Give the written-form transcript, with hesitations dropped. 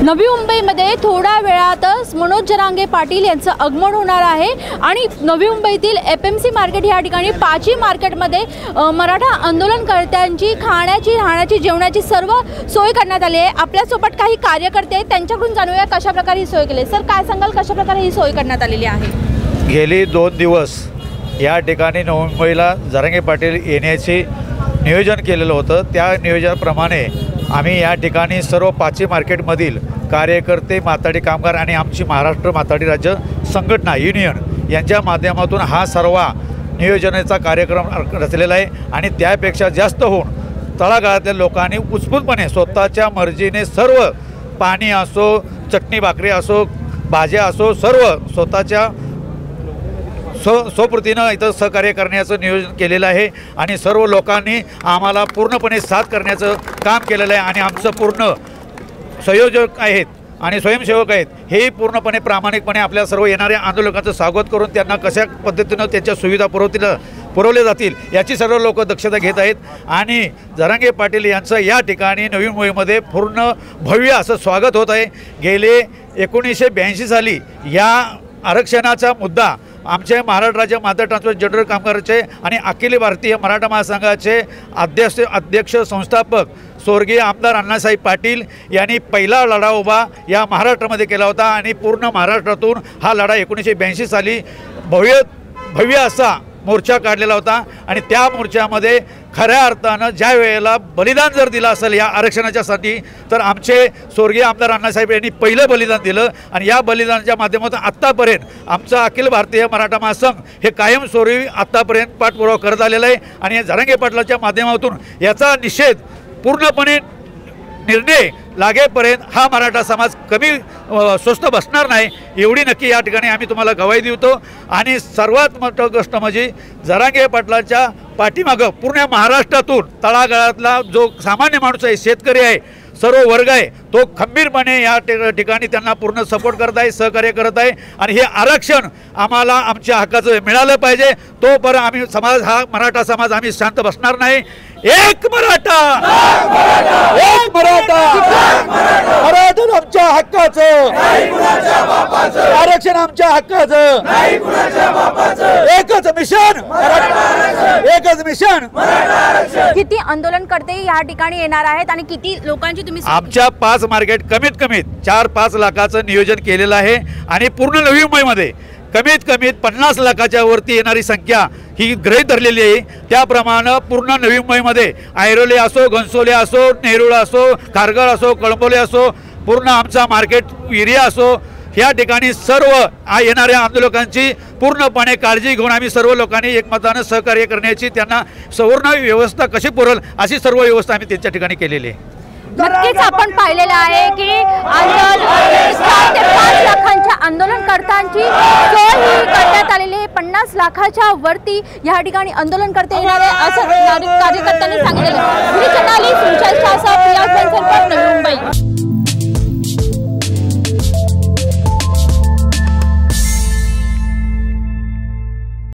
नवी मुंबईमध्ये थोड्या वेळातच मनोज जरांगे पाटील यांचं आगमन होणार आहे आणि नवी मुंबईतील एपीएमसी मार्केट या ठिकाणी पाची मार्केटमध्ये मराठा आंदोलनकर्त्यांची खाण्याची राहण्याची जेवणाची सर्व सोय करण्यात आली आहे। आपल्यासोबत काही कार्यकर्ते आहेत, त्यांच्याकडून जाणूया कशा प्रकारे ही सोय केली। सर, काय सांगाल, कशा प्रकारे ही सोय करण्यात आलेली आहे? गेली 2 दिवस या ठिकाणी नवी मुंबईला जरांगे पाटील येण्याचे नियोजन केलेलं होतं। त्या नियोजनाप्रमाणे आम्ही या ठिकाणी सर्व पाची मार्केटमधील कार्यकर्ते, माथाडी कामगार आणि आमची महाराष्ट्र माथाडी राज्य संघटना युनियन यांच्या माध्यमातून हा सर्व नियोजनाचा कार्यक्रम रचलेला आहे आणि त्यापेक्षा जास्त होऊन तळागाळातल्या लोकांनी उत्स्फूर्तपणे स्वतःच्या मर्जीने सर्व पाणी असो, चटणी भाकरी असो, भाज्या असो, सर्व स्वतःच्या स्वप्रतीनं इथं सहकार्य करण्याचं नियोजन केलेलं आहे आणि सर्व लोकांनी आम्हाला पूर्णपणे साथ करण्याचं काम केलेलं आहे आणि आमचं पूर्ण संयोजक आहेत आणि स्वयंसेवक आहेत हेही पूर्णपणे प्रामाणिकपणे आपल्या सर्व येणाऱ्या आंदोलकांचं स्वागत करून त्यांना कशा पद्धतीनं त्यांच्या सुविधा पुरवल्या जातील याची सर्व लोक दक्षता घेत आहेत आणि जरांगे पाटील यांचं या ठिकाणी नवी मुंबईमध्ये पूर्ण भव्य असं स्वागत होत आहे। गेले 1982 साली या आरक्षणाचा मुद्दा आमचे महाराष्ट्र राज्य माथाडी ट्रान्सपोर्ट जनरल कामगाराचे आणि अखिल भारतीय मराठा महासंघाचे अध्यक्ष संस्थापक स्वर्गीय आमदार अण्णासाहेब पाटील यांनी पहिला लढा उभा या महाराष्ट्रामध्ये केला होता आणि पूर्ण महाराष्ट्रातून हा लढा 1982 साली भव्य असा मोर्चा काढलेला होता आणि त्या मोर्चामध्ये खऱ्या अर्थानं ज्या वेळेला बलिदान जर दिलं असेल या आरक्षणाच्यासाठी तर आमचे स्वर्गीय आमदार अण्णासाहेब यांनी पहिलं बलिदान दिलं आणि या बलिदानाच्या माध्यमातून आत्तापर्यंत आमचा अखिल भारतीय मराठा महासंघ हे कायमस्वरूपी आत्तापर्यंत पाठपुरावा करत आलेला आहे आणि जरांगे पाटलाच्या माध्यमातून याचा निषेध पूर्णपणे निर्णय लागेपर्यंत हा मराठा समाज कमी स्वस्त बसणार नाही एवढी नक्की या ठिकाणी आम्ही तुम्हाला गवाही देतो। आणि सर्वात मोठी गोष्ट म्हणजे जरांगे पाटलाच्या पाठीमागं पूर्ण महाराष्ट्रातून तळागाळातला जो सामान्य माणूस आहे, शेतकरी आहे, सर्व वर्ग आहे, तो खंबीरपणे या ठिकाणी त्यांना पूर्ण सपोर्ट करत आहे, सहकार्य करत आहे आणि हे आरक्षण आम्हाला आमच्या हक्काचं मिळालं पाहिजे। तोपर्यंत आम्ही समाज हा मराठा समाज आम्ही शांत बसणार नाही। एक मराठा, एक मराठा, मराठा आमच्या हक्काचं, आरक्षण आमच्या हक्काचं, एकच मिशन, एकच मिशन। किती आंदोलनकर्ते या ठिकाणी येणार आहेत आणि किती लोकांची तुम्ही? आमच्या 5 मार्केट कमीत 4-5 लाखाचं नियोजन केलेलं आहे आणि पूर्ण नवी मुंबईमध्ये कमीत 50 लाखाच्या वरती येणारी संख्या ही गृहीत धरलेली आहे। त्याप्रमाणे पूर्ण नवी मुंबईमध्ये ऐरोली असो, घनसोली असो, नेरुळ असो, खारघर असो, कळंबोली असो, पूर्ण आमचा मार्केट एरिया असो, या ठिकाणी सर्व येणाऱ्या आंदोलकांची पूर्णपणे काळजी घेऊन आम्ही सर्व लोकांनी एकमतानं सहकार्य करण्याची त्यांना संपूर्ण व्यवस्था कशी पुरवल अशी सर्व व्यवस्था आम्ही त्यांच्या ठिकाणी केलेली आहे। नक्कीच आपण पाहिलेलं आहे की 4 ते 5 लाखांच्या आंदोलनकर्त्यांची सोय करण्यात आलेली आहे। 50 लाखाच्या वरती या ठिकाणी आंदोलनकर्ते येणार आहे असं कार्यकर्त्यांनी सांगितलेलं आहे।